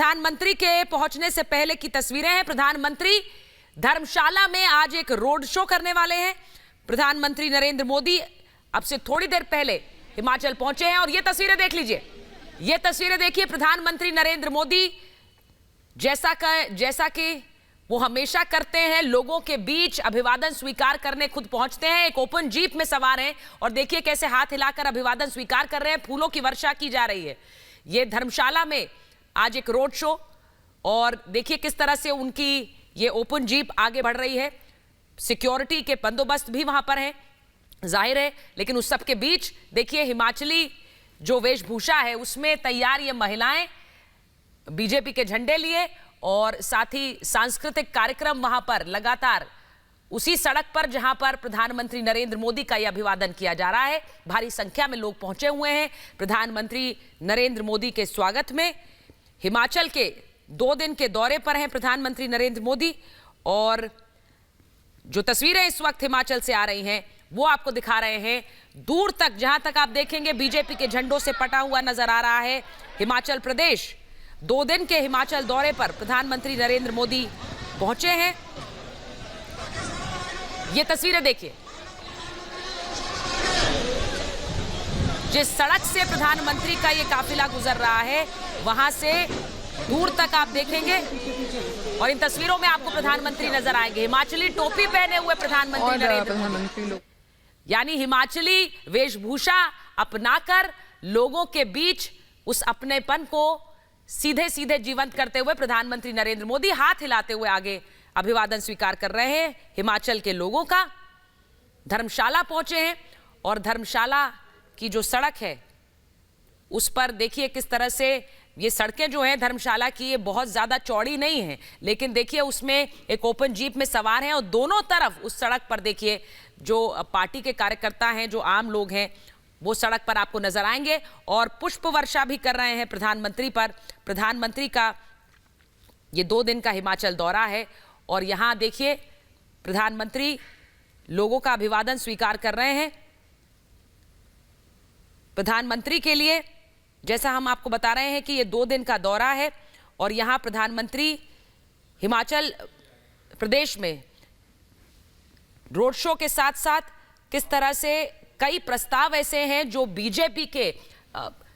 प्रधानमंत्री के पहुंचने से पहले की तस्वीरें हैं। प्रधानमंत्री धर्मशाला में आज एक रोड शो करने वाले हैं। प्रधानमंत्री नरेंद्र मोदी अब से थोड़ी देर पहले हिमाचल पहुंचे हैं और ये तस्वीरें देख लीजिए। ये तस्वीरें देखिए। प्रधानमंत्री नरेंद्र मोदी जैसा कि वो हमेशा करते हैं, लोगों के बीच अभिवादन स्वीकार करने खुद पहुंचते हैं। एक ओपन जीप में सवार हैं और देखिए कैसे हाथ हिलाकर अभिवादन स्वीकार कर रहे हैं। फूलों की वर्षा की जा रही है। ये धर्मशाला में आज एक रोड शो और देखिए किस तरह से उनकी ये ओपन जीप आगे बढ़ रही है। सिक्योरिटी के बंदोबस्त भी वहां पर है, जाहिर है। लेकिन उस सब के बीच देखिए हिमाचली जो वेशभूषा है उसमें तैयार ये महिलाएं बीजेपी के झंडे लिए और साथ ही सांस्कृतिक कार्यक्रम वहां पर लगातार उसी सड़क पर जहां पर प्रधानमंत्री नरेंद्र मोदी का यह अभिवादन किया जा रहा है। भारी संख्या में लोग पहुंचे हुए हैं प्रधानमंत्री नरेंद्र मोदी के स्वागत में। हिमाचल के 2 दिन के दौरे पर हैं प्रधानमंत्री नरेंद्र मोदी और जो तस्वीरें इस वक्त हिमाचल से आ रही हैं वो आपको दिखा रहे हैं। दूर तक जहां तक आप देखेंगे बीजेपी के झंडों से पटा हुआ नजर आ रहा है हिमाचल प्रदेश। 2 दिन के हिमाचल दौरे पर प्रधानमंत्री नरेंद्र मोदी पहुंचे हैं। ये तस्वीरें देखिए। जिस सड़क से प्रधानमंत्री का ये काफिला गुजर रहा है वहां से दूर तक आप देखेंगे और इन तस्वीरों में आपको प्रधानमंत्री नजर आएंगे। हिमाचली टोपी पहने हुए प्रधानमंत्री नरेंद्र मोदी, यानी हिमाचली वेशभूषा अपनाकर लोगों के बीच उस अपनेपन को सीधे सीधे जीवंत करते हुए प्रधानमंत्री नरेंद्र मोदी हाथ हिलाते हुए आगे अभिवादन स्वीकार कर रहे हैं हिमाचल के लोगों का। धर्मशाला पहुंचे हैं और धर्मशाला की जो सड़क है उस पर देखिए किस तरह से ये सड़कें जो हैं धर्मशाला की, ये बहुत ज़्यादा चौड़ी नहीं है, लेकिन देखिए उसमें एक ओपन जीप में सवार हैं और दोनों तरफ उस सड़क पर देखिए जो पार्टी के कार्यकर्ता हैं, जो आम लोग हैं, वो सड़क पर आपको नजर आएंगे और पुष्प वर्षा भी कर रहे हैं प्रधानमंत्री पर। प्रधानमंत्री का ये 2 दिन का हिमाचल दौरा है और यहाँ देखिए प्रधानमंत्री लोगों का अभिवादन स्वीकार कर रहे हैं। प्रधानमंत्री के लिए जैसा हम आपको बता रहे हैं कि ये 2 दिन का दौरा है और यहाँ प्रधानमंत्री हिमाचल प्रदेश में रोड शो के साथ साथ किस तरह से कई प्रस्ताव ऐसे हैं जो बीजेपी के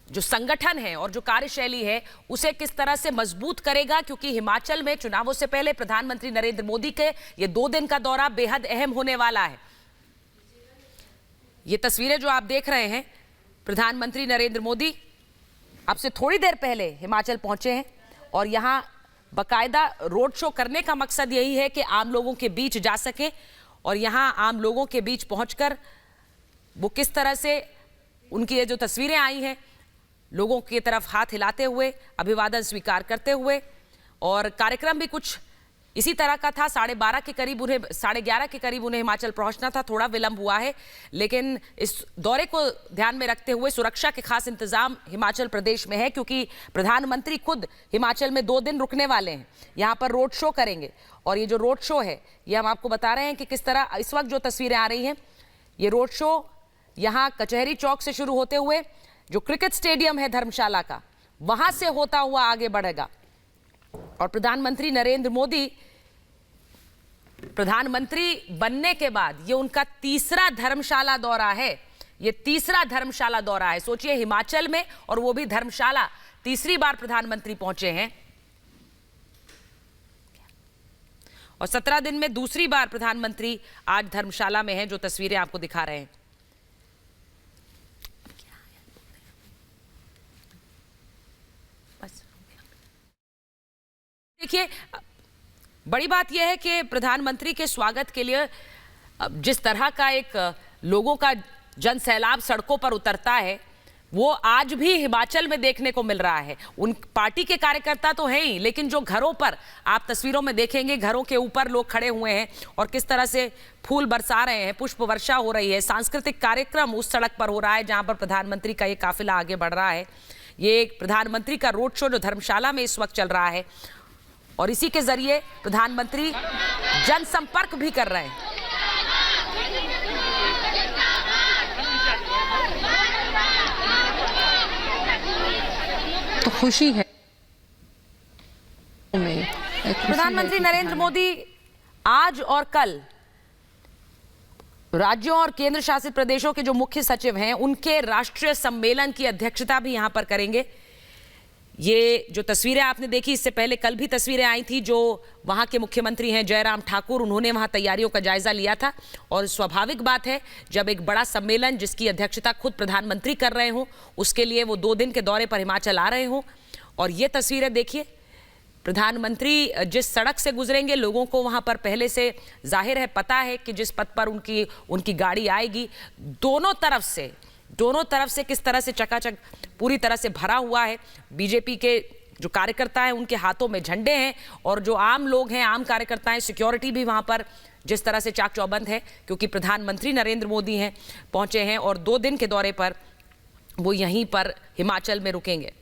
जो संगठन है और जो कार्यशैली है उसे किस तरह से मजबूत करेगा, क्योंकि हिमाचल में चुनावों से पहले प्रधानमंत्री नरेंद्र मोदी के ये 2 दिन का दौरा बेहद अहम होने वाला है। ये तस्वीरें जो आप देख रहे हैं, प्रधानमंत्री नरेंद्र मोदी अब से थोड़ी देर पहले हिमाचल पहुंचे हैं और यहां बाकायदा रोड शो करने का मकसद यही है कि आम लोगों के बीच जा सकें और यहां आम लोगों के बीच पहुंचकर वो किस तरह से उनकी ये जो तस्वीरें आई हैं लोगों की तरफ हाथ हिलाते हुए अभिवादन स्वीकार करते हुए, और कार्यक्रम भी कुछ इसी तरह का था। 11:30 के करीब उन्हें 11:30 के करीब उन्हें हिमाचल पहुंचना था। थोड़ा विलंब हुआ है, लेकिन इस दौरे को ध्यान में रखते हुए सुरक्षा के खास इंतजाम हिमाचल प्रदेश में है, क्योंकि प्रधानमंत्री खुद हिमाचल में 2 दिन रुकने वाले हैं, यहाँ पर रोड शो करेंगे। और ये जो रोड शो है ये हम आपको बता रहे हैं कि किस तरह इस वक्त जो तस्वीरें आ रही हैं, ये रोड शो यहाँ कचहरी चौक से शुरू होते हुए जो क्रिकेट स्टेडियम है धर्मशाला का, वहां से होता हुआ आगे बढ़ेगा। और प्रधानमंत्री नरेंद्र मोदी प्रधानमंत्री बनने के बाद ये उनका तीसरा धर्मशाला दौरा है। ये तीसरा धर्मशाला दौरा है। सोचिए हिमाचल में और वो भी धर्मशाला, तीसरी बार प्रधानमंत्री पहुंचे हैं और 17 दिन में दूसरी बार प्रधानमंत्री आज धर्मशाला में हैं, जो तस्वीरें आपको दिखा रहे हैं। देखिए बड़ी बात यह है कि प्रधानमंत्री के स्वागत के लिए जिस तरह का एक लोगों का जन सैलाब सड़कों पर उतरता है वो आज भी हिमाचल में देखने को मिल रहा है। उन पार्टी के कार्यकर्ता तो हैं ही, लेकिन जो घरों पर आप तस्वीरों में देखेंगे, घरों के ऊपर लोग खड़े हुए हैं और किस तरह से फूल बरसा रहे हैं, पुष्प वर्षा हो रही है। सांस्कृतिक कार्यक्रम उस सड़क पर हो रहा है जहां पर प्रधानमंत्री का ये काफिला आगे बढ़ रहा है। ये प्रधानमंत्री का रोड शो जो धर्मशाला में इस वक्त चल रहा है और इसी के जरिए प्रधानमंत्री जनसंपर्क भी कर रहे हैं। तो खुशी है। प्रधानमंत्री नरेंद्र मोदी आज और कल राज्यों और केंद्र शासित प्रदेशों के जो मुख्य सचिव हैं उनके राष्ट्रीय सम्मेलन की अध्यक्षता भी यहां पर करेंगे। ये जो तस्वीरें आपने देखी, इससे पहले कल भी तस्वीरें आई थी जो वहां के मुख्यमंत्री हैं जयराम ठाकुर, उन्होंने वहां तैयारियों का जायजा लिया था। और स्वाभाविक बात है जब एक बड़ा सम्मेलन जिसकी अध्यक्षता खुद प्रधानमंत्री कर रहे हों, उसके लिए वो 2 दिन के दौरे पर हिमाचल आ रहे हों। और ये तस्वीरें देखिए, प्रधानमंत्री जिस सड़क से गुजरेंगे, लोगों को वहां पर पहले से जाहिर है, पता है कि जिस पथ पर उनकी गाड़ी आएगी, दोनों तरफ से किस तरह से चकाचक पूरी तरह से भरा हुआ है। बीजेपी के जो कार्यकर्ता हैं उनके हाथों में झंडे हैं, और जो आम लोग हैं, आम कार्यकर्ता हैं, सिक्योरिटी भी वहां पर जिस तरह से चाक चौबंद है, क्योंकि प्रधानमंत्री नरेंद्र मोदी हैं पहुंचे हैं और 2 दिन के दौरे पर वो यहीं पर हिमाचल में रुकेंगे।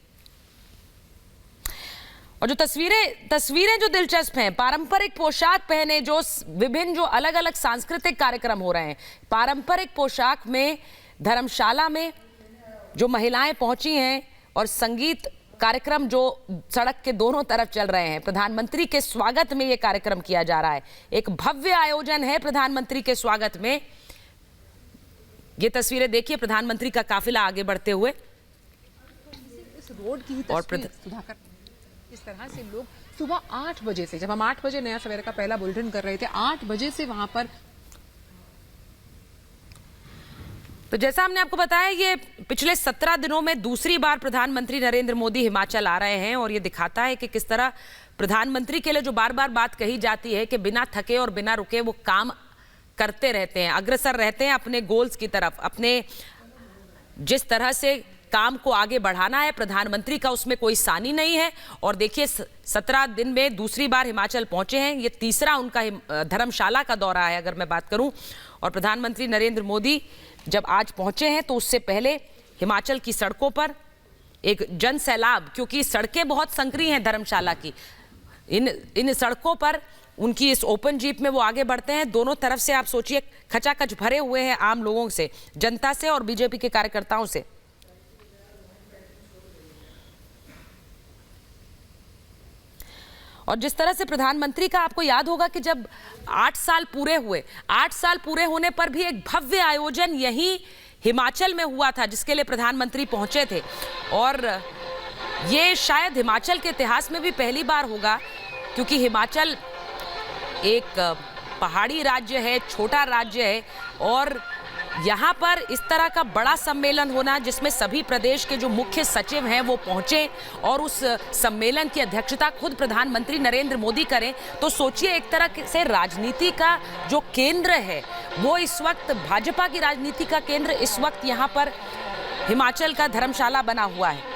और जो तस्वीरें जो दिलचस्प हैं, पारंपरिक पोशाक पहने जो विभिन्न जो अलग अलग सांस्कृतिक कार्यक्रम हो रहे हैं, पारंपरिक पोशाक में धर्मशाला में जो महिलाएं पहुंची हैं और संगीत कार्यक्रम जो सड़क के दोनों तरफ चल रहे हैं, प्रधानमंत्री के स्वागत में ये कार्यक्रम किया जा रहा है। एक भव्य आयोजन है प्रधानमंत्री के स्वागत में। ये तस्वीरें देखिए, प्रधानमंत्री का काफिला आगे बढ़ते हुए। इस रोड की ही सुधाकर, इस तरह से लोग सुबह 8 बजे से, जब हम 8 बजे नया सवेरा का पहला बुलेटिन कर रहे थे, 8 बजे से वहां पर। तो जैसा हमने आपको बताया, ये पिछले 17 दिनों में दूसरी बार प्रधानमंत्री नरेंद्र मोदी हिमाचल आ रहे हैं। और ये दिखाता है कि किस तरह प्रधानमंत्री के लिए जो बार बार बात कही जाती है कि बिना थके और बिना रुके वो काम करते रहते हैं, अग्रसर रहते हैं अपने गोल्स की तरफ, अपने जिस तरह से काम को आगे बढ़ाना है, प्रधानमंत्री का उसमें कोई सानी नहीं है। और देखिए, 17 दिन में दूसरी बार हिमाचल पहुंचे हैं, ये तीसरा उनका धर्मशाला का दौरा है अगर मैं बात करूं। और प्रधानमंत्री नरेंद्र मोदी जब आज पहुंचे हैं तो उससे पहले हिमाचल की सड़कों पर एक जन सैलाब, क्योंकि सड़कें बहुत संकरी हैं धर्मशाला की, इन सड़कों पर उनकी इस ओपन जीप में वो आगे बढ़ते हैं। दोनों तरफ से आप सोचिए खचाखच भरे हुए हैं आम लोगों से, जनता से और बीजेपी के कार्यकर्ताओं से। और जिस तरह से प्रधानमंत्री का, आपको याद होगा कि जब 8 साल पूरे होने पर भी एक भव्य आयोजन यहीं हिमाचल में हुआ था जिसके लिए प्रधानमंत्री पहुंचे थे। और ये शायद हिमाचल के इतिहास में भी पहली बार होगा, क्योंकि हिमाचल एक पहाड़ी राज्य है, छोटा राज्य है, और यहाँ पर इस तरह का बड़ा सम्मेलन होना जिसमें सभी प्रदेश के जो मुख्य सचिव हैं वो पहुंचे और उस सम्मेलन की अध्यक्षता खुद प्रधानमंत्री नरेंद्र मोदी करें, तो सोचिए एक तरह से राजनीति का जो केंद्र है वो इस वक्त, भाजपा की राजनीति का केंद्र इस वक्त यहाँ पर हिमाचल का धर्मशाला बना हुआ है।